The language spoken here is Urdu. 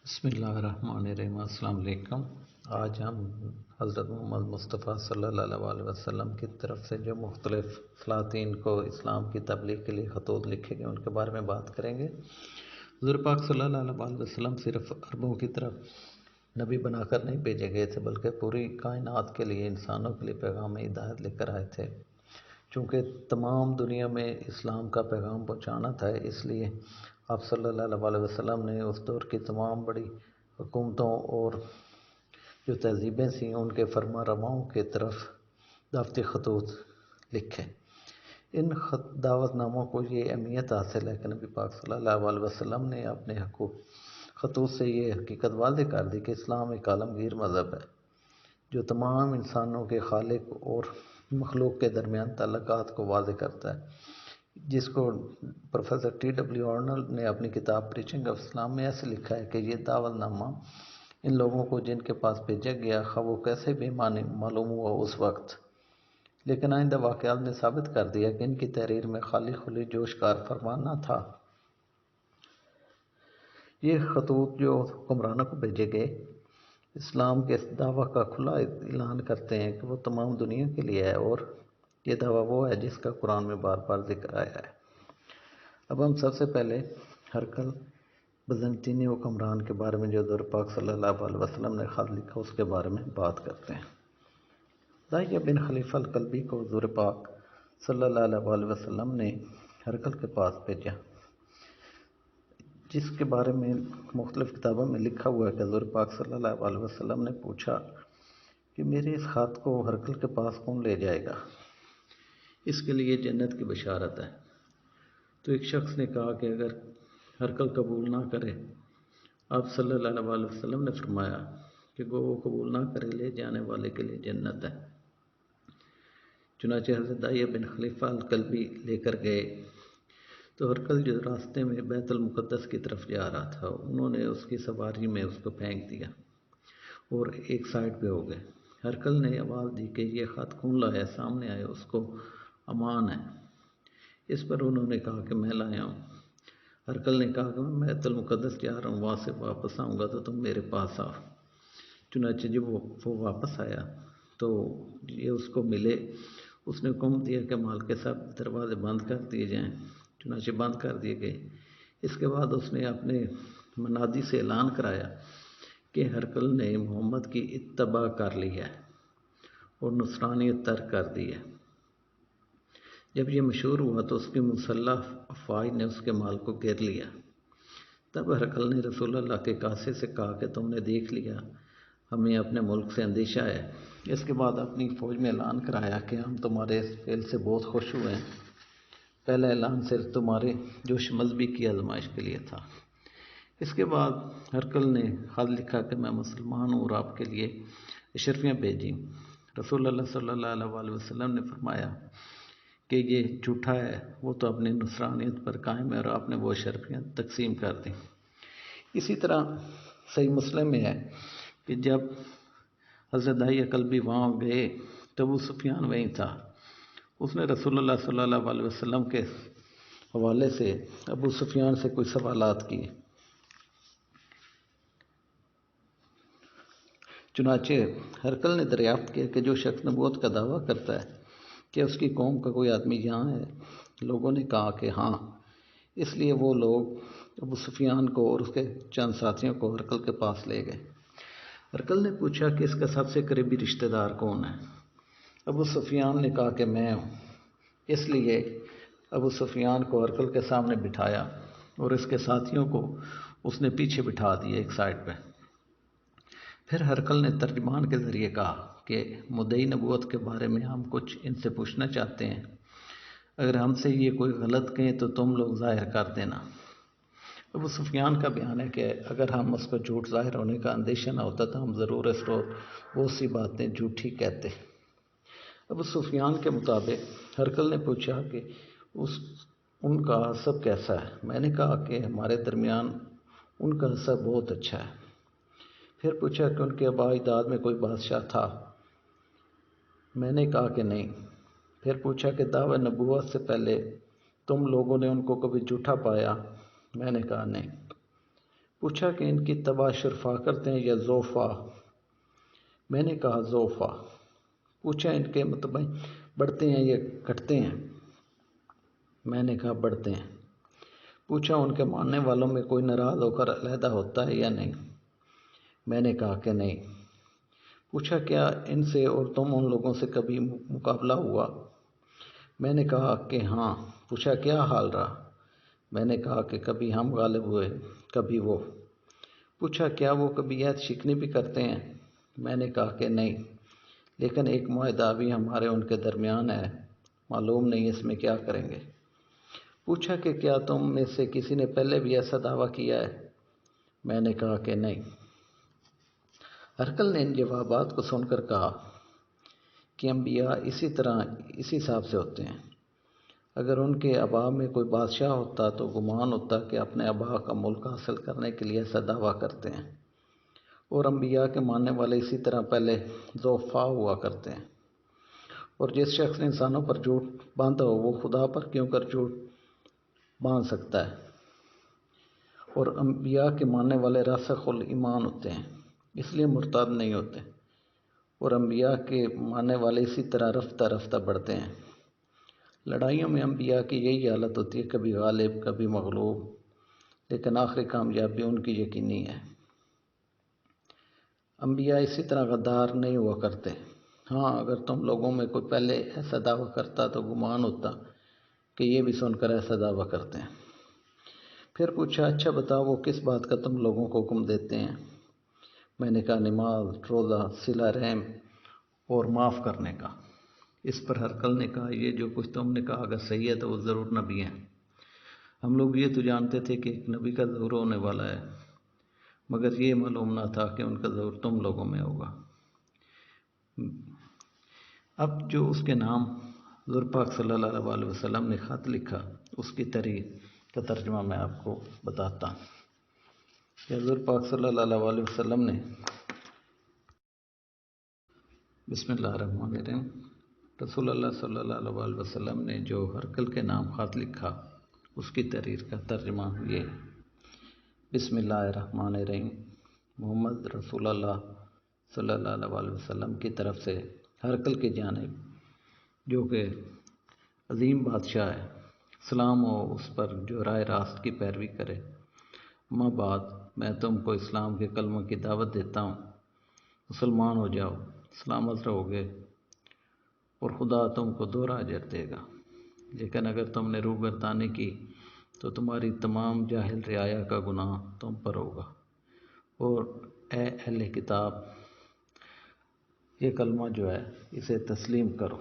بسم اللہ الرحمن الرحیم۔ السلام علیکم۔ آج ہم حضرت محمد مصطفیٰ صلی اللہ علیہ وسلم کی طرف سے جو مختلف سلاطین کو اسلام کی تبلیغ کے لیے خطوط لکھے گئے ان کے بارے میں بات کریں گے۔ حضور پاک صلی اللہ علیہ وسلم صرف عربوں کی طرف نبی بنا کر نہیں بھیجے گئے تھے، بلکہ پوری کائنات کے لیے، انسانوں کے لیے پیغام ہدایت لے کر آئے تھے۔ چونکہ تمام دنیا میں اسلام کا پیغام پہنچانا تھا، اس لیے آپ صلی اللہ علیہ وسلم نے اس دور کی تمام بڑی حکومتوں اور جو تہذیبیں تھیں ان کے فرما رواؤں کی طرف دعوتی خطوط لکھے۔ ان دعوت ناموں کو یہ اہمیت حاصل ہے کہ نبی پاک صلی اللہ علیہ وسلم نے اپنے خطوط سے یہ حقیقت واضح کر دی کہ اسلام ایک عالمگیر مذہب ہے جو تمام انسانوں کے خالق اور مخلوق کے درمیان تعلقات کو واضح کرتا ہے، جس کو پروفیسر ٹی آرنولڈ نے اپنی کتاب پریچنگ آف اسلام میں ایسے لکھا ہے کہ یہ دعوت نامہ ان لوگوں کو جن کے پاس بھیجا گیا، خواہ وہ کیسے بھی معلوم ہوا اس وقت، لیکن آئندہ واقعات نے ثابت کر دیا کہ ان کی تحریر میں خالی خلی جوش کار فرمان نہ تھا۔ یہ خطوط جو حکمرانوں کو بھیجے گئے اسلام کے دعویٰ کا کھلا اعلان کرتے ہیں کہ وہ تمام دنیا کے لیے ہے، اور یہ دعویٰ وہ ہے جس کا قرآن میں بار بار ذکر آیا ہے۔ اب ہم سب سے پہلے ہرقل بزنطینی حکمران کے بارے میں جو حضور پاک صلی اللہ علیہ وسلم نے خط لکھا اس کے بارے میں بات کرتے ہیں۔ داہیہ بن خلیفہ الکلبی کو حضور پاک صلی اللہ علیہ وسلم نے ہرقل کے پاس بھیجا، جس کے بارے میں مختلف کتابوں میں لکھا ہوا ہے کہ حضور پاک صلی اللہ علیہ وسلم نے پوچھا کہ میرے اس خط کو ہرقل کے پاس کون لے جائے گا، اس کے لیے جنت کی بشارت ہے۔ تو ایک شخص نے کہا کہ اگر ہرقل قبول نہ کرے، آپ صلی اللہ علیہ وسلم نے فرمایا کہ وہ قبول نہ کرے، لے جانے والے کے لیے جنت ہے۔ چنانچہ حضرت داہیہ بن خلیفہ الکلبی لے کر گئے تو ہرقل جو راستے میں بیت المقدس کی طرف جا رہا تھا، انہوں نے اس کی سواری میں اس کو پھینک دیا اور ایک سائڈ پہ ہو گئے۔ ہرقل نے آواز دی کہ یہ خط کون لایا، سامنے آئے، اس کو امان ہے۔ اس پر انہوں نے کہا کہ میں لایا ہوں۔ ہرقل نے کہا کہ میں بیت المقدس جا رہا ہوں، وہاں سے واپس آؤں گا تو تم میرے پاس آؤ۔ چنانچہ جب وہ واپس آیا تو یہ اس کو ملے، اس نے حکم دیا کہ مالک صاحب دروازے بند کر دیے جائیں، چنانچہ بند کر دیے گئے۔ اس کے بعد اس نے اپنے منادی سے اعلان کرایا کہ ہرقل نے محمد کی اتباع کر لی ہے اور نصرانیت ترک کر دی ہے۔ جب یہ مشہور ہوا تو اس کی مسلح افواج نے اس کے مال کو گھیر لیا۔ تب ہرقل نے رسول اللہ کے قاصد سے کہا کہ تم نے دیکھ لیا، ہمیں اپنے ملک سے اندیشہ ہے۔ اس کے بعد اپنی فوج میں اعلان کرایا کہ ہم تمہارے اس فعل سے بہت خوش ہوئے ہیں۔ پہلا اعلان صرف تمہارے جوش مذہبی کی آزمائش کے لیے تھا۔ اس کے بعد ہرقل نے خط لکھا کہ میں مسلمان ہوں اور آپ کے لیے اشرفیاں بھیجیں۔ رسول اللہ صلی اللہ علیہ وسلم نے فرمایا کہ یہ جھوٹا ہے، وہ تو اپنی نصرانیت پر قائم ہے اور آپ نے وہ اشرفیاں تقسیم کر دیں۔ اسی طرح صحیح مسلم میں ہے کہ جب حضرت داہیہ کلبی وہاں گئے تو ابو سفیان وہیں تھا۔ اس نے رسول اللہ صلی اللہ علیہ وسلم کے حوالے سے ابو سفیان سے کوئی سوالات کیے۔ چنانچہ ہرقل نے دریافت کیا کہ جو شخص نبوت کا دعویٰ کرتا ہے کیا اس کی قوم کا کوئی آدمی یہاں ہے؟ لوگوں نے کہا کہ ہاں۔ اس لیے وہ لوگ ابو سفیان کو اور اس کے چند ساتھیوں کو ہرقل کے پاس لے گئے۔ ہرقل نے پوچھا کہ اس کا سب سے قریبی رشتہ دار کون ہے؟ ابو سفیان نے کہا کہ میں ہوں۔ اس لیے ابو سفیان کو ہرقل کے سامنے بٹھایا اور اس کے ساتھیوں کو اس نے پیچھے بٹھا دیا ایک سائڈ پہ۔ پھر ہرقل نے ترجمان کے ذریعے کہا کہ مدعی نبوت کے بارے میں ہم کچھ ان سے پوچھنا چاہتے ہیں، اگر ہم سے یہ کوئی غلط کہیں تو تم لوگ ظاہر کر دینا۔ ابو سفیان کا بیان ہے کہ اگر ہم اس کو جھوٹ ظاہر ہونے کا اندیشہ نہ ہوتا تو ہم ضرور اس کو بہت سی باتیں جھوٹی کہتے۔ ابو سفیان کے مطابق ہرقل نے پوچھا کہ ان کا حسب کیسا ہے؟ میں نے کہا کہ ہمارے درمیان ان کا حسب بہت اچھا ہے۔ پھر پوچھا کہ ان کے آباء اجداد میں کوئی بادشاہ تھا؟ میں نے کہا کہ نہیں۔ پھر پوچھا کہ دعوی نبوت سے پہلے تم لوگوں نے ان کو کبھی جھوٹا پایا؟ میں نے کہا نہیں۔ پوچھا کہ ان کی تباہ شرفا کرتے ہیں یا زوفا؟ میں نے کہا زوفا۔ پوچھا ان کے متبع بڑھتے ہیں یا گھٹتے ہیں؟ میں نے کہا بڑھتے ہیں۔ پوچھا ان کے ماننے والوں میں کوئی ناراض ہو کر علیحدہ ہوتا ہے یا نہیں؟ میں نے کہا کہ نہیں۔ پوچھا کیا ان سے اور تم ان لوگوں سے کبھی مقابلہ ہوا؟ میں نے کہا کہ ہاں۔ پوچھا کیا حال رہا؟ میں نے کہا کہ کبھی ہم غالب ہوئے، کبھی وہ۔ پوچھا کیا وہ کبھی عہد شکنی بھی کرتے ہیں؟ میں نے کہا کہ نہیں، لیکن ایک معاہدہ بھی ہمارے ان کے درمیان ہے، معلوم نہیں اس میں کیا کریں گے۔ پوچھا کہ کیا تم میں سے کسی نے پہلے بھی ایسا دعویٰ کیا ہے؟ میں نے کہا کہ نہیں۔ ہرقل نے ان جوابات کو سن کر کہا کہ انبیاء اسی طرح اسی حساب سے ہوتے ہیں۔ اگر ان کے آبا میں کوئی بادشاہ ہوتا تو گمان ہوتا کہ اپنے آبا کا ملک حاصل کرنے کے لیے ایسا دعویٰ کرتے ہیں، اور انبیاء کے ماننے والے اسی طرح پہلے ضعفاء ہوا کرتے ہیں۔ اور جس شخص نے انسانوں پر جھوٹ باندھا ہو وہ خدا پر کیوں کر جھوٹ باندھ سکتا ہے؟ اور انبیاء کے ماننے والے راسخ الایمان ہوتے ہیں، اس لیے مرتد نہیں ہوتے، اور انبیاء کے ماننے والے اسی طرح رفتہ رفتہ بڑھتے ہیں۔ لڑائیوں میں انبیاء کی یہی حالت ہوتی ہے، کبھی غالب کبھی مغلوب، لیکن آخری کامیابی ان کی یقینی ہے۔ انبیاء اسی طرح غدار نہیں ہوا کرتے۔ ہاں، اگر تم لوگوں میں کوئی پہلے ایسا دعویٰ کرتا تو گمان ہوتا کہ یہ بھی سن کر ایسا دعویٰ کرتے ہیں۔ پھر پوچھا اچھا بتاؤ وہ کس بات کا تم لوگوں کو حکم دیتے ہیں؟ میں نے کہا نماز، روزہ، صلہ رحم اور معاف کرنے کا۔ اس پر ہرقل نے کہا یہ جو کچھ تم نے کہا اگر صحیح ہے تو وہ ضرور نبی ہیں۔ ہم لوگ یہ تو جانتے تھے کہ ایک نبی کا ظہور ہونے والا ہے، مگر یہ معلوم نہ تھا کہ ان کا ظہور تم لوگوں میں ہوگا۔ اب جو اس کے نام حضور پاک صلی اللہ علیہ وسلم نے خط لکھا اس کی تحریر کا ترجمہ میں آپ کو بتاتا ہوں کہ حضور پاک صلی اللہ علیہ وسلم نے بسم اللہ الرحمن الرحیم، رسول اللہ صلی اللہ علیہ وسلم نے جو ہرقل کے نام خط لکھا اس کی تحریر کا ترجمہ یہ: بسم اللہ الرحمن الرحیم، محمد رسول اللہ صلی اللہ علیہ وسلم کی طرف سے ہرقل کی جانب جو کہ عظیم بادشاہ ہے، سلام ہو اس پر جو راہ راست کی پیروی کرے۔ اما بعد، میں تم کو اسلام کے کلمہ کی دعوت دیتا ہوں، مسلمان ہو جاؤ، سلامت رہو گے اور خدا تم کو دوہرا اجر دے گا۔ لیکن اگر تم نے روگردانی کی تو تمہاری تمام جاہل رعایا کا گناہ تم پر ہوگا۔ اور اے اہل کتاب، یہ کلمہ جو ہے اسے تسلیم کرو۔